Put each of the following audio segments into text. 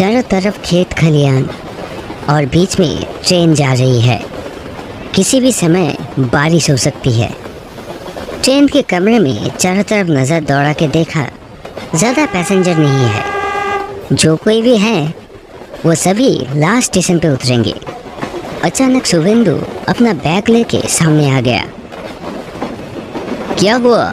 चारों तरफ खेत खलियान और बीच में ट्रेन जा रही है। किसी भी समय बारिश हो सकती है। ट्रेन के कमरे में चारों तरफ नज़र दौड़ा के देखा, ज़्यादा पैसेंजर नहीं है। जो कोई भी है वो सभी लास्ट स्टेशन पे उतरेंगे। अचानक शुभेंदु अपना बैग लेके सामने आ गया। क्या हुआ?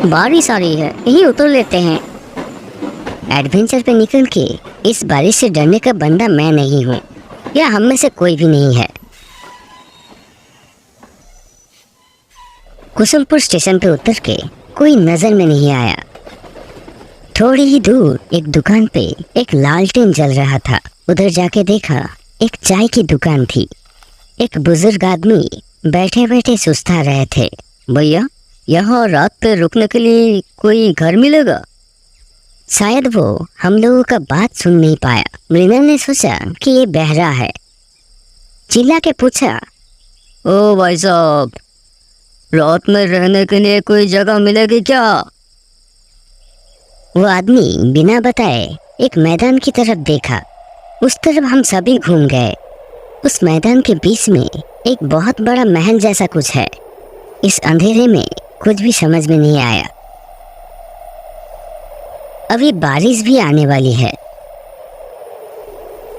बारिश आ रही है, यहीं उतर लेते हैं। एडवेंचर पे निकल के इस बारिश से डरने का बंदा मैं नहीं हूँ, या हम में से कोई भी नहीं है। कुसुमपुर स्टेशन पे उतर के कोई नजर में नहीं आया। थोड़ी ही दूर एक दुकान पे एक लालटेन जल रहा था। उधर जाके देखा, एक चाय की दुकान थी। एक बुजुर्ग आदमी बैठे बैठे सुस्ता रहे थे। भैया, यहाँ रात पे रुकने के लिए कोई घर मिलेगा? शायद वो हम लोगों का बात सुन नहीं पाया। मृणाल ने सोचा कि ये बहरा है। चिल्ला के पूछा, ओ भाई साहब, रात में रहने के लिए कोई जगह मिलेगी क्या? वो आदमी बिना बताए एक मैदान की तरफ देखा। उस तरफ हम सभी घूम गए। उस मैदान के बीच में एक बहुत बड़ा महल जैसा कुछ है। इस अंधेरे में कुछ भी समझ में नहीं आया। अभी बारिश भी आने वाली है।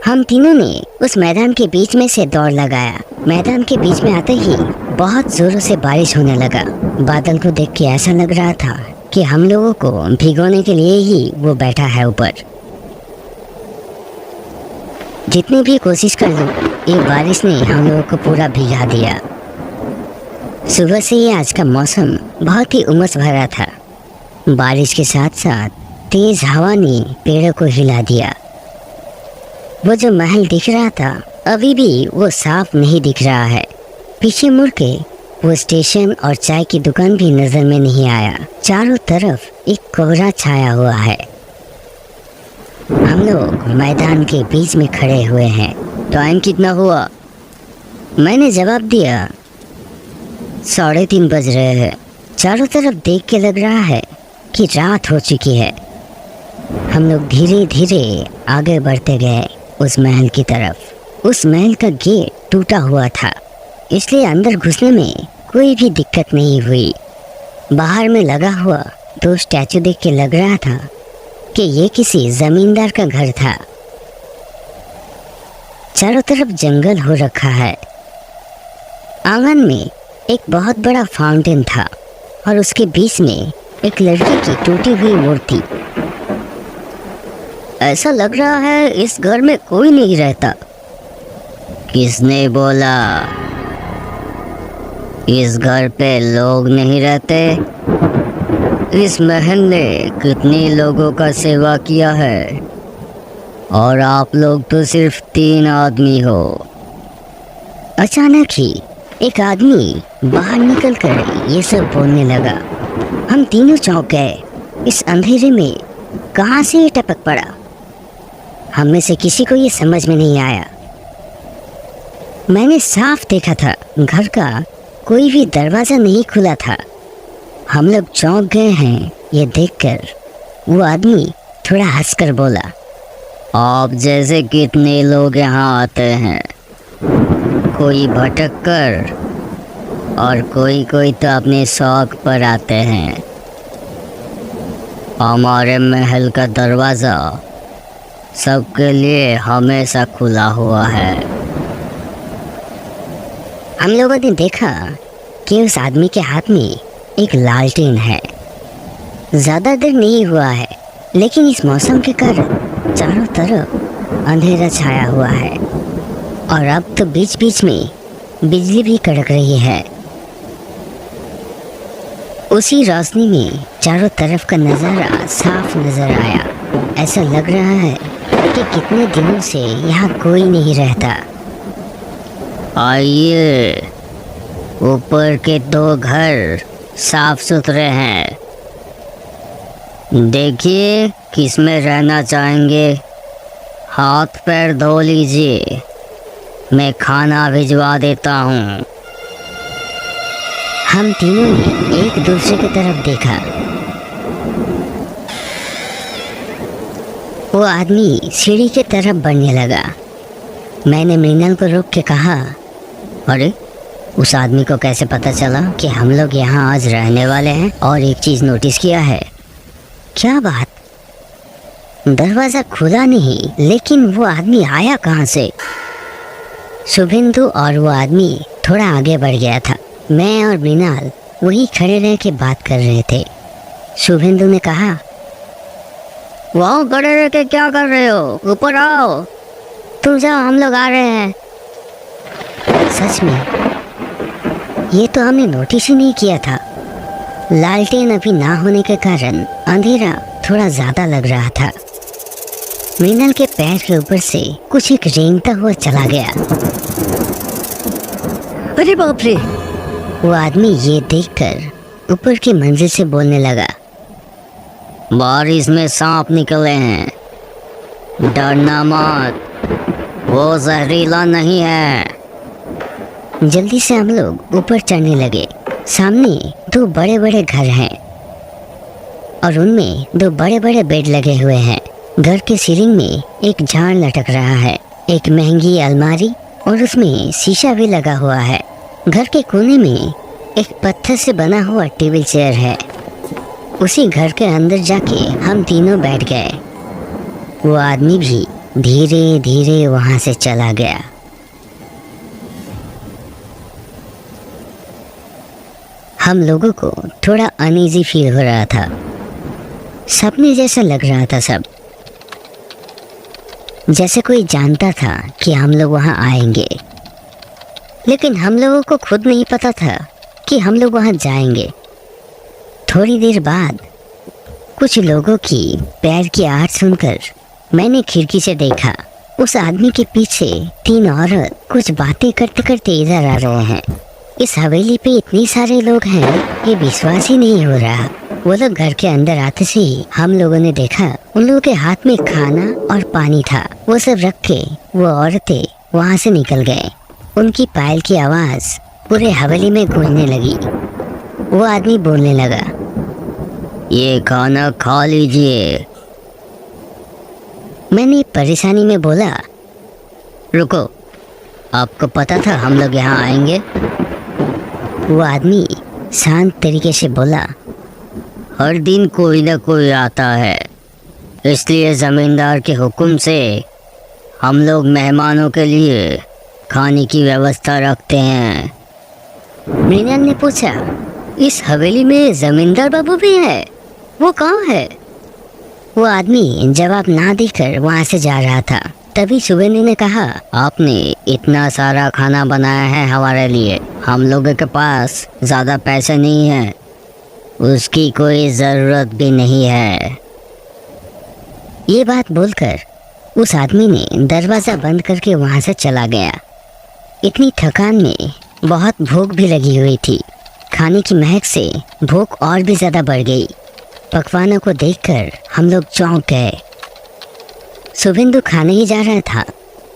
हम तीनों ने उस मैदान के बीच में से दौड़ लगाया। मैदान के बीच में आते ही बहुत जोरों से बारिश होने लगा। बादल को देख के ऐसा लग रहा था कि हम लोगों को भिगोने के लिए ही वो बैठा है ऊपर। जितनी भी कोशिश कर लूं, ये बारिश ने हम लोगों को पूरा भिगा दिया। सुबह से ही आज का मौसम बहुत ही उमस भरा था। बारिश के साथ साथ तेज हवा ने पेड़ों को हिला दिया। वो जो महल दिख रहा था, अभी भी वो साफ नहीं दिख रहा है। पीछे मुड़ के वो स्टेशन और चाय की दुकान भी नजर में नहीं आया। चारों तरफ एक कोहरा छाया हुआ है। हम लोग मैदान के बीच में खड़े हुए हैं। टाइम कितना हुआ? मैंने जवाब दिया, 3:30 बज रहे हैं। चारों तरफ देख के लग रहा है कि रात हो चुकी है। हम लोग धीरे धीरे आगे बढ़ते गए उस महल की तरफ। उस महल का गेट टूटा हुआ था, इसलिए अंदर घुसने में कोई भी दिक्कत नहीं हुई। बाहर में लगा हुआ 2 स्टैचू देख के लग रहा था कि ये किसी जमींदार का घर था। चारों तरफ जंगल हो रखा है। आंगन में एक बहुत बड़ा फाउंटेन था और उसके बीच में एक लड़की की टूटी हुई मूर्ति। ऐसा लग रहा है इस घर में कोई नहीं रहता। किसने बोला? इस घर पे लोग नहीं रहते। इस महल ने कितने लोगों का सेवा किया है, और आप लोग तो सिर्फ 3 आदमी हो। अचानक ही एक आदमी बाहर निकलकर ये सब बोलने लगा। हम तीनों चौंक गए। इस अंधेरे में कहाँ से ये टपक पड़ा? हम में से किसी को ये समझ में नहीं आया। मैंने साफ देखा था, घर का कोई भी दरवाज़ा नहीं खुला था। हम लोग चौंक गए हैं ये देखकर। वो आदमी थोड़ा हंसकर बोला, आप जैसे कितने लोग यहाँ आते हैं, कोई भटक कर और कोई तो अपने शौक पर आते हैं। हमारे महल का दरवाज़ा सबके लिए हमेशा खुला हुआ है। हम लोगों ने देखा कि उस आदमी के हाथ में एक लालटेन है। ज़्यादा देर नहीं हुआ है, लेकिन इस मौसम के कारण चारों तरफ अंधेरा छाया हुआ है और अब तो बीच बीच में बिजली भी कड़क रही है। उसी रोशनी में चारों तरफ का नज़ारा साफ नज़र आया। ऐसा लग रहा है कि कितने दिनों से यहाँ कोई नहीं रहता। आइए, ऊपर के 2 घर साफ सुथरे हैं। देखिए किसमें रहना चाहेंगे, हाथ पैर धो लीजिए, मैं खाना भिजवा देता हूँ। हम तीनों ने एक दूसरे की तरफ देखा। वो वो आदमी सीढ़ी की तरफ बढ़ने लगा। मैंने मृणाल को रोक के कहा, अरे उस आदमी को कैसे पता चला कि हम लोग यहाँ आज रहने वाले हैं? और एक चीज़ नोटिस किया है। क्या बात? दरवाज़ा खुला नहीं, लेकिन वो आदमी आया कहाँ से? शुभेंदु और वो आदमी थोड़ा आगे बढ़ गया था। मैं और मृणाल वहीं खड़े रह के बात कर रहे थे। शुभेंदु ने कहा, वहाँ खड़े रह के क्या कर रहे हो? ऊपर आओ। तुम जाओ, हम लोग आ रहे हैं। सच में ये तो हमने नोटिस ही नहीं किया था। लालटेन अभी ना होने के कारण अंधेरा थोड़ा ज़्यादा लग रहा था। मृणाल के पैर के ऊपर से कुछ एक रेंगता हुआ चला गया। अरे बाप रे! वो आदमी ये देखकर ऊपर की मंजिल से बोलने लगा, बारिश में सांप निकले हैं, डरना मत, वो जहरीला नहीं है। जल्दी से हम लोग ऊपर चढ़ने लगे। सामने 2 बड़े बड़े घर हैं और उनमें 2 बड़े बड़े बेड लगे हुए हैं। घर के सीलिंग में एक झाड़ लटक रहा है, एक महंगी अलमारी और उसमें शीशा भी लगा हुआ है। घर के कोने में एक पत्थर से बना हुआ टेबल चेयर है। उसी घर के अंदर जाके हम तीनों बैठ गए। वो आदमी भी धीरे धीरे वहां से चला गया। हम लोगों को थोड़ा अनईजी फील हो रहा था। सपने जैसा लग रहा था सब, जैसे कोई जानता था कि हम लोग वहां आएंगे, लेकिन हम लोगों को खुद नहीं पता था कि हम लोग वहां जाएंगे। थोड़ी देर बाद कुछ लोगों की पैर की आहट सुनकर मैंने खिड़की से देखा। उस आदमी के पीछे 3 औरत कुछ बातें करते करते इधर आ रहे हैं। इस हवेली पे इतने सारे लोग हैं, ये विश्वास ही नहीं हो रहा। वो लोग घर के अंदर आते से ही हम लोगों ने देखा उन लोगों के हाथ में खाना और पानी था। वो सब रख के वो औरतें वहाँ से निकल गए। उनकी पायल की आवाज़ पूरे हवेली में गूंजने लगी। वो आदमी बोलने लगा, ये खाना खा लीजिए। मैंने परेशानी में बोला, रुको, आपको पता था हम लोग यहाँ आएंगे? वो आदमी शांत तरीके से बोला, हर दिन कोई ना कोई आता है, इसलिए ज़मींदार के हुक्म से हम लोग मेहमानों के लिए खाने की व्यवस्था रखते हैं। मृणाल ने पूछा, इस हवेली में ज़मींदार बाबू भी है? वो कहाँ है? वो आदमी जवाब ना देकर वहाँ से जा रहा था। तभी शुभेंदु ने कहा, आपने इतना सारा खाना बनाया है हमारे लिए, हम लोगों के पास ज़्यादा पैसे नहीं हैं, उसकी कोई ज़रूरत भी नहीं है। ये बात बोलकर उस आदमी ने दरवाज़ा बंद करके वहाँ से चला गया। इतनी थकान में बहुत भूख भी लगी हुई थी। खाने की महक से भूख और भी ज़्यादा बढ़ गई। पकवानों को देखकर हम लोग चौंक गए। शुभेंदु खाने ही जा रहा था,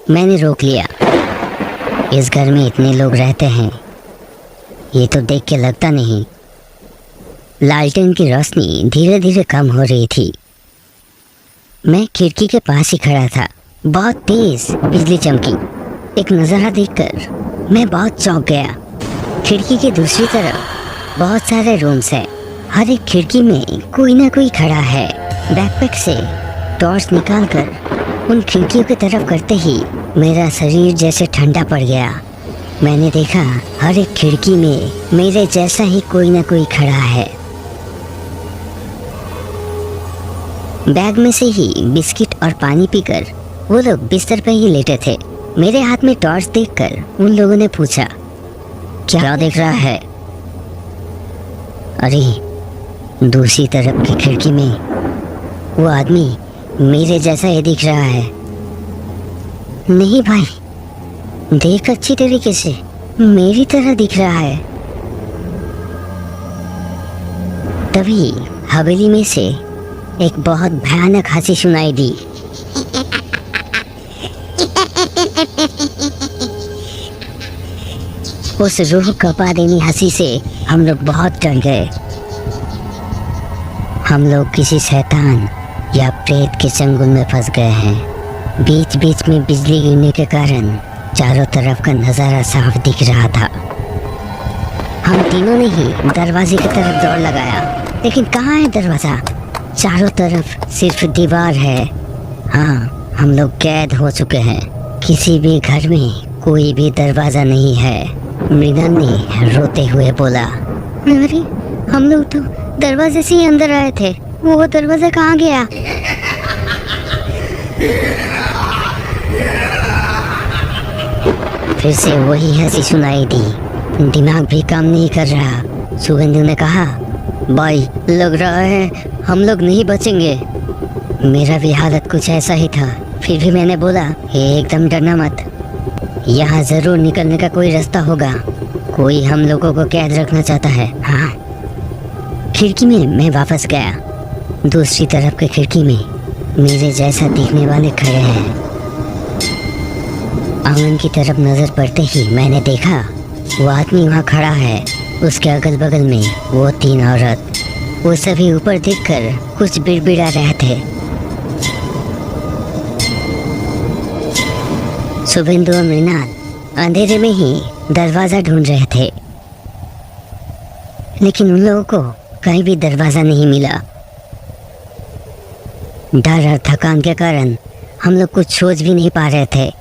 मैंने रोक लिया। इस घर में इतने लोग रहते हैं, ये तो देख के लगता नहीं। लालटेन की रोशनी धीरे धीरे कम हो रही थी। मैं खिड़की के पास ही खड़ा था। बहुत तेज बिजली चमकी। एक नज़ारा देखकर मैं बहुत चौंक गया। खिड़की की दूसरी तरफ बहुत सारे रूम्स हैं। हर एक खिड़की में कोई ना कोई खड़ा है। बैकपैक से टॉर्च निकालकर उन खिड़कियों की तरफ करते ही मेरा शरीर जैसे ठंडा पड़ गया। मैंने देखा हर एक खिड़की में मेरे जैसा ही कोई ना कोई खड़ा है। बैग में से ही बिस्किट और पानी पीकर वो लोग बिस्तर पर ही लेटे थे। मेरे हाथ में टॉर्च देखकर उन लोगों ने पूछा, क्या देख रहा है? अरे दूसरी तरफ की खिड़की में वो आदमी मेरे जैसा ही दिख रहा है। नहीं भाई, देख अच्छी तरीके से मेरी तरह दिख रहा है। तभी हवेली में से एक बहुत भयानक हंसी सुनाई दी। उस रूह कपा देनी हंसी से हम लोग बहुत डर गए। हम लोग किसी शैतान या प्रेत के चंगुल में फंस गए हैं। बीच बीच में बिजली गिरने के कारण चारों तरफ का नज़ारा साफ दिख रहा था। हम तीनों ने ही दरवाजे की तरफ दौड़ लगाया, लेकिन कहाँ है दरवाज़ा? चारों तरफ सिर्फ दीवार है। हाँ, हम लोग कैद हो चुके हैं। किसी भी घर में कोई भी दरवाज़ा नहीं है। मृणाल ने रोते हुए बोला। अरे, हम लोग तो दरवाजे से ही अंदर आए थे, वो दरवाज़ा कहाँ गया? फिर से वही हंसी सुनाई दी। दिमाग भी काम नहीं कर रहा। शुभेंदु ने कहा, भाई लग रहा है हम लोग नहीं बचेंगे। मेरा भी हालत कुछ ऐसा ही था। फिर भी मैंने बोला, एकदम डरना मत, यहाँ ज़रूर निकलने का कोई रास्ता होगा। कोई हम लोगों को कैद रखना चाहता है। हाँ। खिड़की में मैं वापस गया। दूसरी तरफ की खिड़की में मेरे जैसा दिखने वाले खड़े हैं। आंगन की तरफ नज़र पड़ते ही मैंने देखा वो आदमी वहाँ खड़ा है। उसके अगल बगल में वो 3 औरत। वो सभी ऊपर देखकर कुछ बिड़बिड़ा रहे थे। शुभेंदु और मृणाल अंधेरे में ही दरवाज़ा ढूंढ रहे थे, लेकिन उन लोगों को कहीं भी दरवाज़ा नहीं मिला। डर और थकान के कारण हम लोग कुछ सोच भी नहीं पा रहे थे।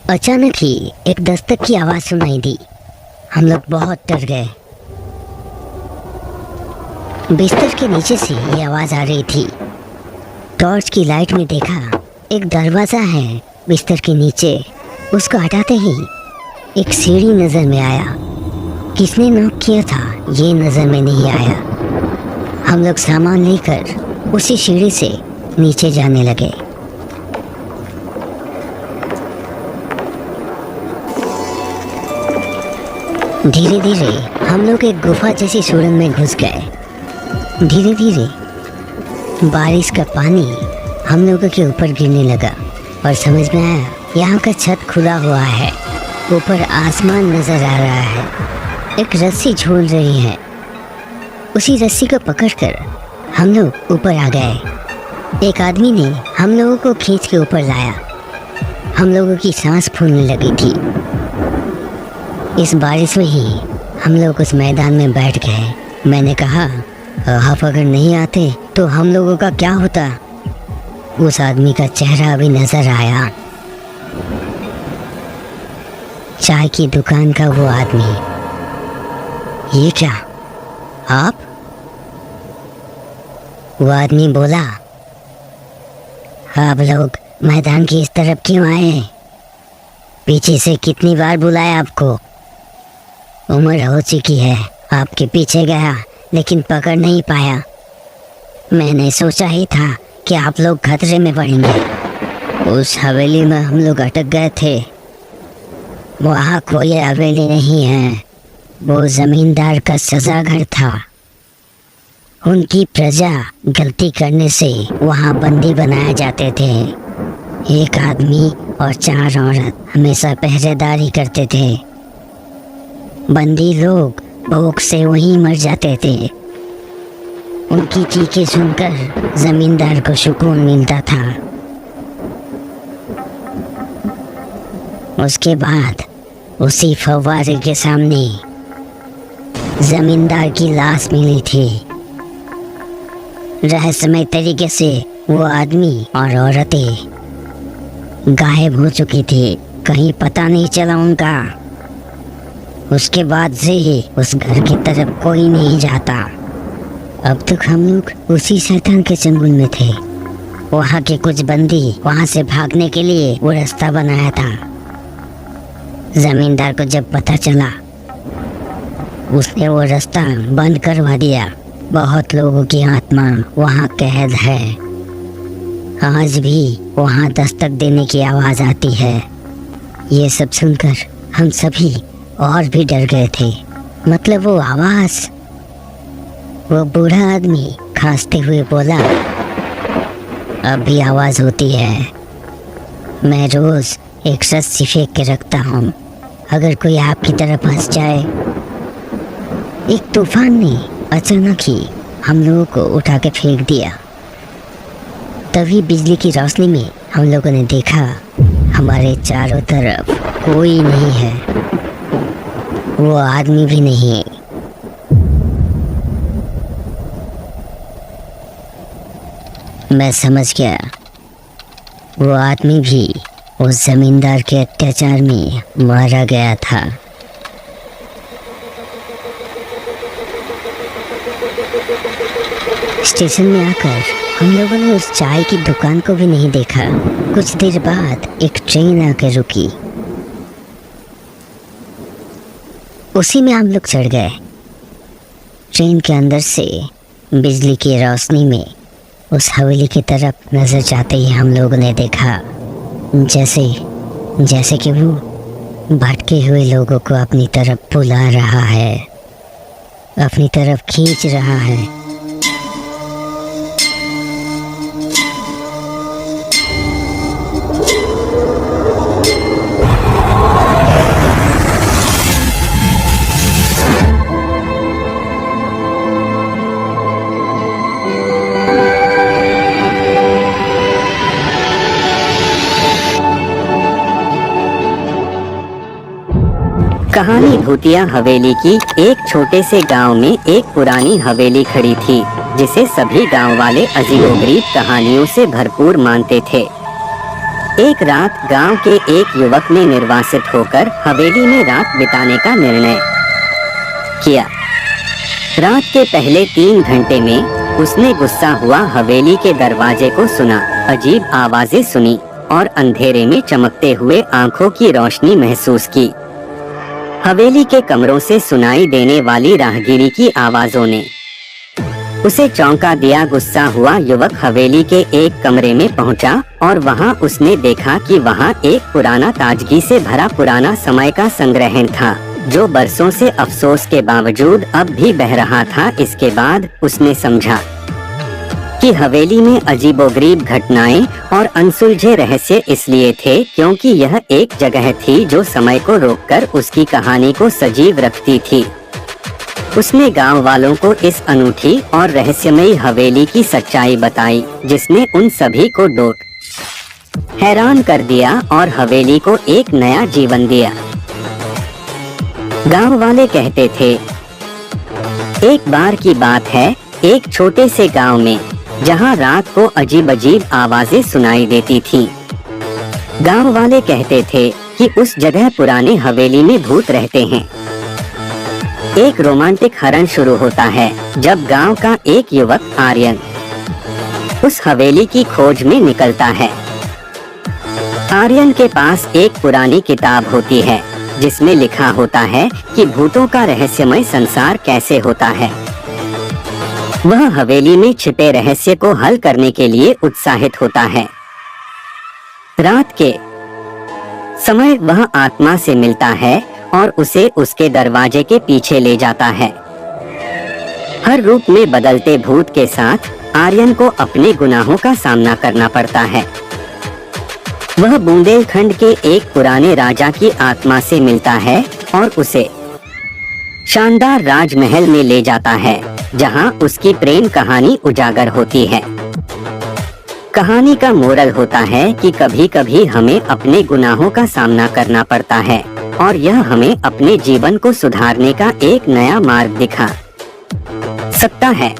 अचानक ही एक दस्तक की आवाज़ सुनाई दी। हम लोग बहुत डर गए। बिस्तर के नीचे से ये आवाज़ आ रही थी। टॉर्च की लाइट में देखा एक दरवाज़ा है बिस्तर के नीचे। उसको हटाते ही एक सीढ़ी नज़र में आया। किसने नॉक किया था ये नज़र में नहीं आया। हम लोग सामान लेकर उसी सीढ़ी से नीचे जाने लगे। धीरे धीरे हम लोग एक गुफा जैसी सुरंग में घुस गए। धीरे धीरे बारिश का पानी हम लोगों के ऊपर गिरने लगा और समझ में आया यहाँ का छत खुला हुआ है। ऊपर आसमान नज़र आ रहा है। एक रस्सी झूल रही है। उसी रस्सी को पकड़कर हम लोग ऊपर आ गए। एक आदमी ने हम लोगों को खींच के ऊपर लाया। हम लोगों की सांस फूलने लगी थी। इस बारिश में ही हम लोग उस मैदान में बैठ गए। मैंने कहा, आप अगर नहीं आते तो हम लोगों का क्या होता? उस आदमी का चेहरा अभी नजर आया। चाय की दुकान का वो आदमी। ये क्या, आप? वो आदमी बोला, आप लोग मैदान की इस तरफ क्यों आए? पीछे से कितनी बार बुलाया आपको? उम्र हो चुकी है। आपके पीछे गया लेकिन पकड़ नहीं पाया। मैंने सोचा ही था कि आप लोग खतरे में पड़ेंगे। उस हवेली में हम लोग अटक गए थे। वहाँ कोई हवेली नहीं है, वो जमींदार का सजा घर था। उनकी प्रजा गलती करने से वहाँ बंदी बनाए जाते थे। एक आदमी और 4 औरत हमेशा पहरेदारी करते थे। बंदी लोग भूख से वहीं मर जाते थे। उनकी चीखें सुनकर जमींदार को सुकून मिलता था। उसके बाद उसी फव्वारे के सामने जमींदार की लाश मिली थी। रहस्यमय तरीके से वो आदमी और औरतें गायब हो चुकी थी। कहीं पता नहीं चला उनका। उसके बाद से ही उस घर की तरफ कोई नहीं जाता। अब तक हम लोग उसी शैतान के चंगुल में थे। वहाँ के कुछ बंदी वहाँ से भागने के लिए वो रास्ता बनाया था। जमींदार को जब पता चला, उसने वो रास्ता बंद करवा दिया। बहुत लोगों की आत्मा वहाँ कैद है। आज भी वहाँ दस्तक देने की आवाज़ आती है। ये सब सुनकर हम सभी और भी डर गए थे। मतलब वो आवाज़। वो बूढ़ा आदमी खांसते हुए बोला, अब भी आवाज़ होती है। मैं रोज़ एक रस्सी फेंक के रखता हूँ, अगर कोई आपकी तरफ फंस जाए। एक तूफान ने अचानक ही हम लोगों को उठा के फेंक दिया। तभी बिजली की रोशनी में हम लोगों ने देखा हमारे चारों तरफ कोई नहीं है, वो आदमी भी नहीं है। मैं समझ गया वो आदमी भी उस जमींदार के अत्याचार में मारा गया था। स्टेशन में आकर हम लोगों ने उस चाय की दुकान को भी नहीं देखा। कुछ देर बाद एक ट्रेन आकर रुकी, उसी में हम लोग चढ़ गए। ट्रेन के अंदर से बिजली की रोशनी में उस हवेली की तरफ नजर जाते ही हम लोगों ने देखा जैसे कि वो भटके हुए लोगों को अपनी तरफ बुला रहा है, अपनी तरफ खींच रहा है। कहानी भूतिया हवेली की। एक छोटे से गांव में एक पुरानी हवेली खड़ी थी जिसे सभी गांव वाले अजीबोगरीब कहानियों से भरपूर मानते थे। एक रात गांव के एक युवक ने निर्वासित होकर हवेली में रात बिताने का निर्णय किया। रात के पहले 3 घंटे में उसने गुस्सा हुआ हवेली के दरवाजे को सुना, अजीब आवाजें सुनी और अंधेरे में चमकते हुए आंखों की रोशनी महसूस की। हवेली के कमरों से सुनाई देने वाली राहगीरी की आवाजों ने उसे चौंका दिया। गुस्सा हुआ युवक हवेली के एक कमरे में पहुंचा और वहां उसने देखा कि वहां एक पुराना ताजगी से भरा पुराना समय का संग्रहण था जो बरसों से अफसोस के बावजूद अब भी बह रहा था। इसके बाद उसने समझा कि हवेली में अजीबोगरीब घटनाएं और अनसुलझे रहस्य इसलिए थे क्योंकि यह एक जगह थी जो समय को रोककर उसकी कहानी को सजीव रखती थी। उसने गांव वालों को इस अनूठी और रहस्यमयी हवेली की सच्चाई बताई जिसने उन सभी को डोट हैरान कर दिया और हवेली को एक नया जीवन दिया। गांव वाले कहते थे, एक बार की बात है, एक छोटे से गांव में जहां रात को अजीब अजीब आवाजें सुनाई देती थीं। गांव वाले कहते थे कि उस जगह पुराने हवेली में भूत रहते हैं। एक रोमांटिक हरण शुरू होता है जब गांव का एक युवक आर्यन उस हवेली की खोज में निकलता है। आर्यन के पास एक पुरानी किताब होती है जिसमें लिखा होता है कि भूतों का रहस्यमय संसार कैसे होता है। वह हवेली में छिपे रहस्य को हल करने के लिए उत्साहित होता है। रात के समय वह आत्मा से मिलता है और उसे उसके दरवाजे के पीछे ले जाता है। हर रूप में बदलते भूत के साथ आर्यन को अपने गुनाहों का सामना करना पड़ता है। वह बुंदेलखंड के एक पुराने राजा की आत्मा से मिलता है और उसे शानदार राजमहल में ले जाता है जहां उसकी प्रेम कहानी उजागर होती है। कहानी का मोरल होता है कि कभी कभी हमें अपने गुनाहों का सामना करना पड़ता है और यह हमें अपने जीवन को सुधारने का एक नया मार्ग दिखा सकता है।